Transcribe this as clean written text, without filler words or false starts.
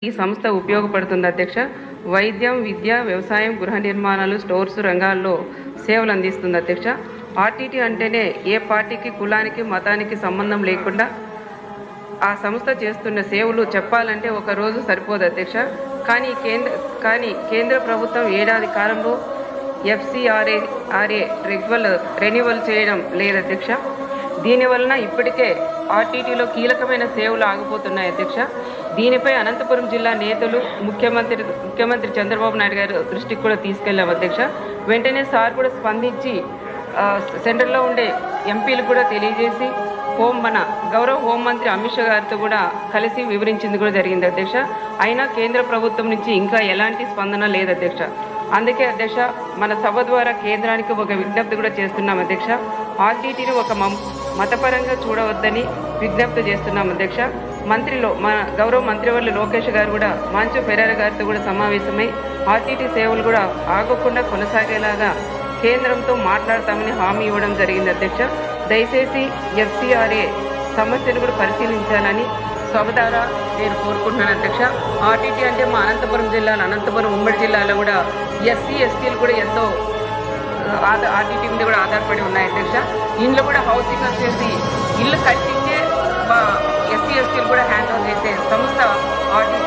ఈ సంస్థ ఉపయోగపడుతుంది అధ్యక్ష. వైద్యం, విద్య, వ్యవసాయం, గృహ నిర్మాణాలు, స్టోర్స్ రంగాల్లో సేవలు అందిస్తుంది అధ్యక్ష. ఆర్టీటీ అంటేనే ఏ పార్టీకి, కులానికి, మతానికి సంబంధం లేకుండా ఆ సంస్థ చేస్తున్న సేవలు చెప్పాలంటే ఒక రోజు సరిపోదు అధ్యక్ష. కానీ కేంద్ర ప్రభుత్వం ఏడాది కాలంలో ఎఫ్సిఆర్ఏ రెన్యువల్ చేయడం లేదు అధ్యక్ష. దీనివలన ఇప్పటికే ఆర్టీటీలో కీలకమైన సేవలు ఆగిపోతున్నాయి అధ్యక్ష. దీనిపై అనంతపురం జిల్లా నేతలు ముఖ్యమంత్రి చంద్రబాబు నాయుడు గారు దృష్టికి కూడా తీసుకెళ్లాం అధ్యక్ష. వెంటనే సార్ కూడా స్పందించి సెంట్రల్లో ఉండే ఎంపీలు కూడా తెలియజేసి మన గౌరవ హోంమంత్రి అమిత్ షా గారితో కూడా కలిసి వివరించింది కూడా జరిగింది అధ్యక్ష. అయినా కేంద్ర ప్రభుత్వం నుంచి ఇంకా ఎలాంటి స్పందన లేదు అధ్యక్ష. అందుకే అధ్యక్ష, మన సభ ద్వారా కేంద్రానికి ఒక విజ్ఞప్తి కూడా చేస్తున్నాం అధ్యక్ష. ఆర్టీటీని ఒక మతపరంగా చూడవద్దని విజ్ఞప్తి చేస్తున్నాం అధ్యక్ష. మన గౌరవ మంత్రివర్యులు లోకేష్ గారు కూడా మాంచు ఫెరార గారితో కూడా సమావేశమై ఆర్టీటీ సేవలు కూడా ఆగకుండా కొనసాగేలాగా కేంద్రంతో మాట్లాడతామని హామీ ఇవ్వడం జరిగింది అధ్యక్ష. దయచేసి ఎఫ్సిఆర్ఏ సమస్యను కూడా పరిశీలించాలని సభ ద్వారా నేను కోరుకుంటున్నాను అధ్యక్ష. ఆర్టీటీ అంటే మా అనంతపురం ఉమ్మడి జిల్లాలో కూడా ఎస్సీ ఎస్టీలు కూడా ఎంతో ఆర్టీటీ మీద కూడా ఆధారపడి ఉన్నాయి అధ్యక్ష. ఇంట్లో కూడా హౌసింగ్ వచ్చేసి ఇల్లు కట్టించే ఎస్సీ ఎస్టీలు కూడా హ్యాండ్ ఓవర్ చేసే సంస్థ ఆర్టీటీ.